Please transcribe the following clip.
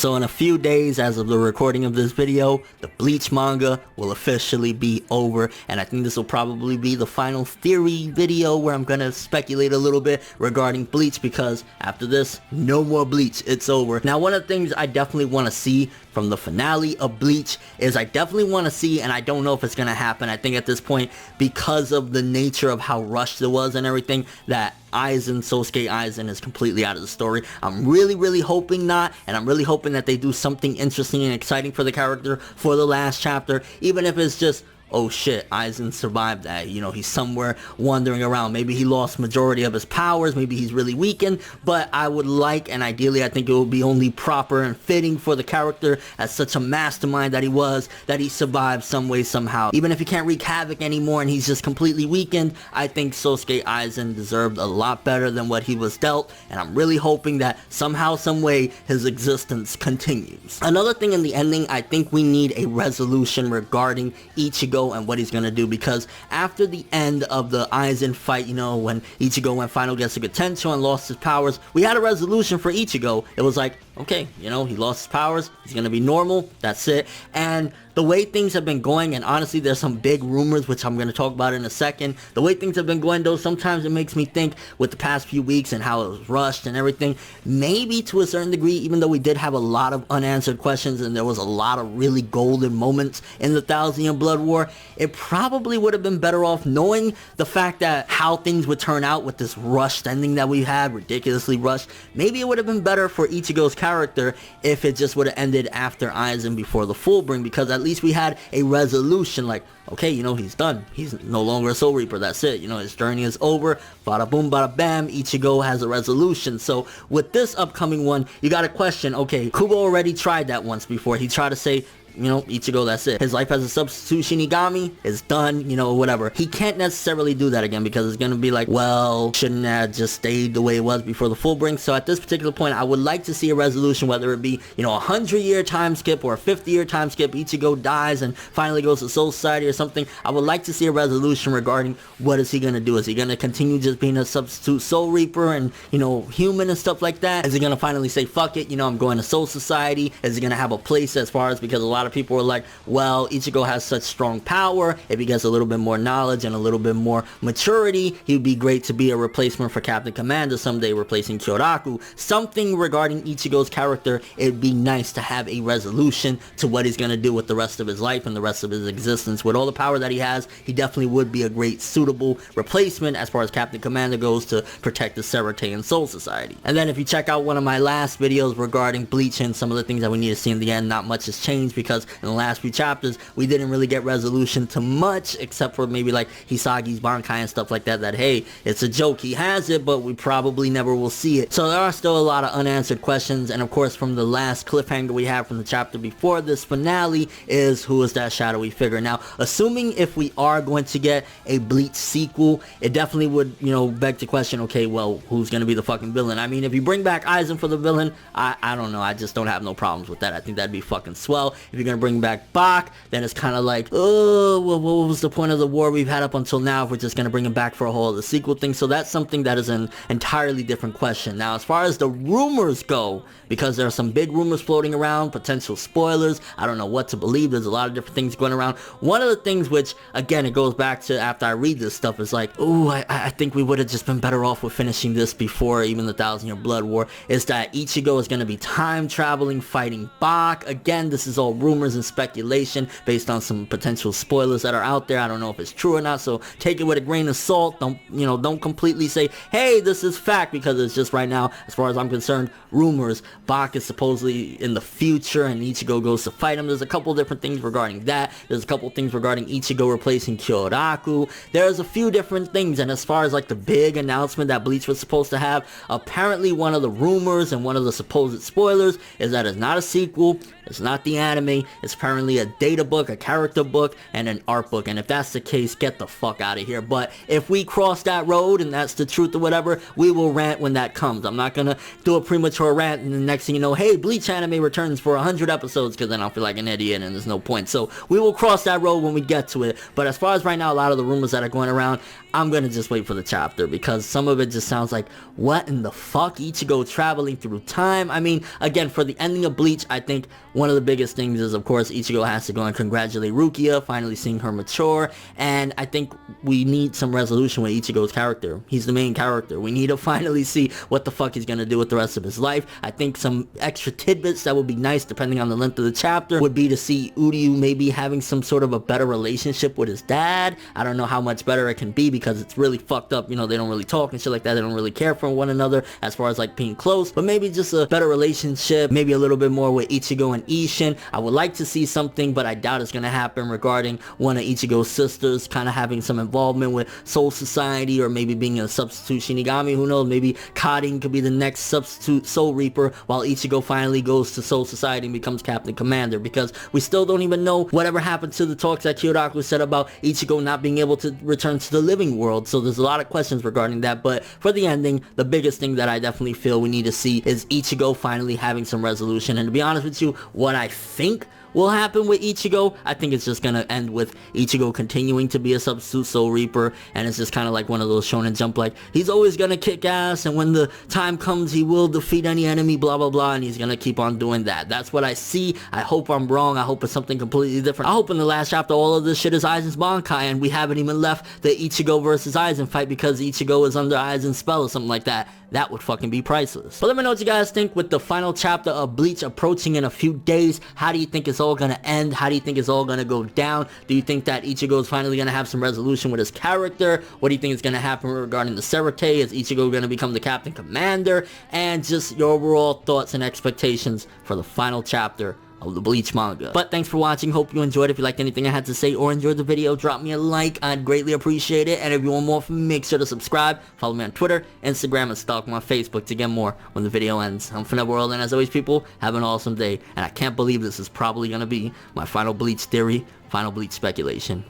So in a few days, as of the recording of this video, the Bleach manga will officially be over, and I think this will probably be the final theory video where I'm gonna speculate a little bit regarding Bleach, because after this, no more Bleach, it's over. Now, one of the things I definitely want to see from the finale of Bleach is I definitely want to see, and I don't know if it's gonna happen, I think at this point, because of the nature of how rushed it was and everything, that Sosuke Aizen is completely out of the story. I'm really hoping not, and I'm really hoping that they do something interesting and exciting for the character for the last chapter, even if it's just, oh shit, Aizen survived that, you know, he's somewhere wandering around, maybe he lost majority of his powers, maybe he's really weakened, but I would like, and ideally I think it would be only proper and fitting for the character as such a mastermind that he was, that he survived some way, somehow. Even if he can't wreak havoc anymore and he's just completely weakened, I think Sosuke Aizen deserved a lot better than what he was dealt, and I'm really hoping that somehow, some way, his existence continues. Another thing in the ending, I think we need a resolution regarding Ichigo and what he's gonna do, because after the end of the Aizen fight, you know, when Ichigo went final Getsuga Tensho and lost his powers, we had a resolution for Ichigo. It was like, okay, you know, he lost his powers, he's gonna be normal, that's it. And the way things have been going, and honestly there's some big rumors which I'm gonna talk about in a second, the way things have been going though, sometimes it makes me think with the past few weeks and how it was rushed and everything, maybe to a certain degree, even though we did have a lot of unanswered questions and there was a lot of really golden moments in the Thousand Year Blood War, it probably would have been better off knowing the fact that how things would turn out with this rushed ending that we had, ridiculously rushed. Maybe it would have been better for Ichigo's character if it just would have ended after Aizen before the Fullbring, because at least we had a resolution, like, okay, you know, he's done, he's no longer a Soul Reaper, that's it, you know, his journey is over, bada boom, bada bam, Ichigo has a resolution. So with this upcoming one, you gotta question, okay, Kubo already tried that once before. He tried to say, you know, Ichigo, that's it. His life as a substitute Shinigami is done, you know, whatever. He can't necessarily do that again, because it's gonna be like, well, shouldn't that just stayed the way it was before the Fullbring? So at this particular point, I would like to see a resolution, whether it be, you know, a 100-year time skip or a 50-year time skip, Ichigo dies and finally goes to Soul Society or something. I would like to see a resolution regarding what is he gonna do. Is he gonna continue just being a substitute Soul Reaper and, you know, human and stuff like that? Is he gonna finally say, fuck it, you know, I'm going to Soul Society? Is he gonna have a place as far as, because a lot of people are like, well, Ichigo has such strong power, if he gets a little bit more knowledge and a little bit more maturity, he would be great to be a replacement for Captain Commander someday, replacing Kyoraku. Something regarding Ichigo's character, it'd be nice to have a resolution to what he's gonna do with the rest of his life and the rest of his existence. With all the power that he has, he definitely would be a great suitable replacement as far as Captain Commander goes to protect the Seratean Soul Society. And then if you check out one of my last videos regarding Bleach and some of the things that we need to see in the end, not much has changed, because in the last few chapters we didn't really get resolution to much, except for maybe like Hisagi's Bankai and stuff like that, that hey, it's a joke, he has it, but we probably never will see it. So there are still a lot of unanswered questions, and of course from the last cliffhanger we had from the chapter before this finale is, who is that shadowy figure? Now, assuming if we are going to get a Bleach sequel, it definitely would, you know, beg the question, okay, well, who's gonna be the fucking villain? I mean, if you bring back Aizen for the villain, I don't know, I just don't have no problems with that. I think that'd be fucking swell. If you're gonna bring back Bach, then it's kind of like, oh, well, what was the point of the war we've had up until now if we're just gonna bring him back for a whole other sequel thing? So that's something that is an entirely different question. Now, as far as the rumors go, because there are some big rumors floating around, potential spoilers, I don't know what to believe, there's a lot of different things going around. One of the things which, again, it goes back to after I read this stuff, is like, ooh, I think we would have just been better off with finishing this before even the Thousand Year Blood War, is that Ichigo is going to be time traveling, fighting Bach. Again, this is all rumors and speculation based on some potential spoilers that are out there. I don't know if it's true or not, so take it with a grain of salt. Don't, you know, don't completely say, hey, this is fact, because it's just right now, as far as I'm concerned, rumors. Bach is supposedly in the future and Ichigo goes to fight him. There's a couple different things regarding that. There's a couple things regarding Ichigo replacing Kyoraku. There's a few different things, and as far as like the big announcement that Bleach was supposed to have, apparently one of the rumors and one of the supposed spoilers is that it's not a sequel, it's not the anime, anime. It's apparently a data book, a character book, and an art book. And if that's the case, get the fuck out of here. But if we cross that road and that's the truth or whatever, we will rant when that comes. I'm not gonna do a premature rant and the next thing you know, hey, Bleach anime returns for 100 episodes, because then I'll feel like an idiot and there's no point. So we will cross that road when we get to it. But as far as right now, a lot of the rumors that are going around, I'm gonna just wait for the chapter, because some of it just sounds like, what in the fuck? Ichigo traveling through time? I mean, again, for the ending of Bleach, I think one of the biggest things is, of course, Ichigo has to go and congratulate Rukia, finally seeing her mature, and I think we need some resolution with Ichigo's character. He's the main character. We need to finally see what the fuck he's gonna do with the rest of his life. I think some extra tidbits that would be nice, depending on the length of the chapter, would be to see Uryu maybe having some sort of a better relationship with his dad. I don't know how much better it can be, because it's really fucked up. You know, they don't really talk and shit like that. They don't really care for one another as far as like being close, but maybe just a better relationship, maybe a little bit more with Ichigo and Ishin. I would like to see something, but I doubt it's gonna happen, regarding one of Ichigo's sisters kind of having some involvement with Soul Society, or maybe being a substitute Shinigami. Who knows? Maybe Karin could be the next substitute Soul Reaper, while Ichigo finally goes to Soul Society and becomes Captain Commander, because we still don't even know whatever happened to the talks that Kyoraku said about Ichigo not being able to return to the living world. So there's a lot of questions regarding that. But for the ending, the biggest thing that I definitely feel we need to see is Ichigo finally having some resolution. And to be honest with you, what I think will happen with Ichigo, I think it's just gonna end with Ichigo continuing to be a substitute Soul Reaper, and it's just kind of like one of those Shonen Jump, like, he's always gonna kick ass, and when the time comes, he will defeat any enemy, blah blah blah, and he's gonna keep on doing that. That's what I see. I hope I'm wrong. I hope it's something completely different. I hope in the last chapter all of this shit is Aizen's Bankai, and we haven't even left the Ichigo versus Aizen fight because Ichigo is under Aizen's spell or something like that. That would fucking be priceless. But let me know what you guys think with the final chapter of Bleach approaching in a few days. How do you think it's all gonna end? How do you think it's all gonna go down? Do you think that Ichigo is finally gonna have some resolution with his character? What do you think is gonna happen regarding the Serite? Is Ichigo gonna become the Captain Commander? And just your overall thoughts and expectations for the final chapter of the Bleach manga. But thanks for watching. Hope you enjoyed. If you liked anything I had to say or enjoyed the video, drop me a like. I'd greatly appreciate it. And if you want more from me, make sure to subscribe. Follow me on Twitter, Instagram, and stalk me on Facebook to get more when the video ends. I'm ForneverWorld, and as always, people, have an awesome day. And I can't believe this is probably gonna be my final Bleach theory, final Bleach speculation.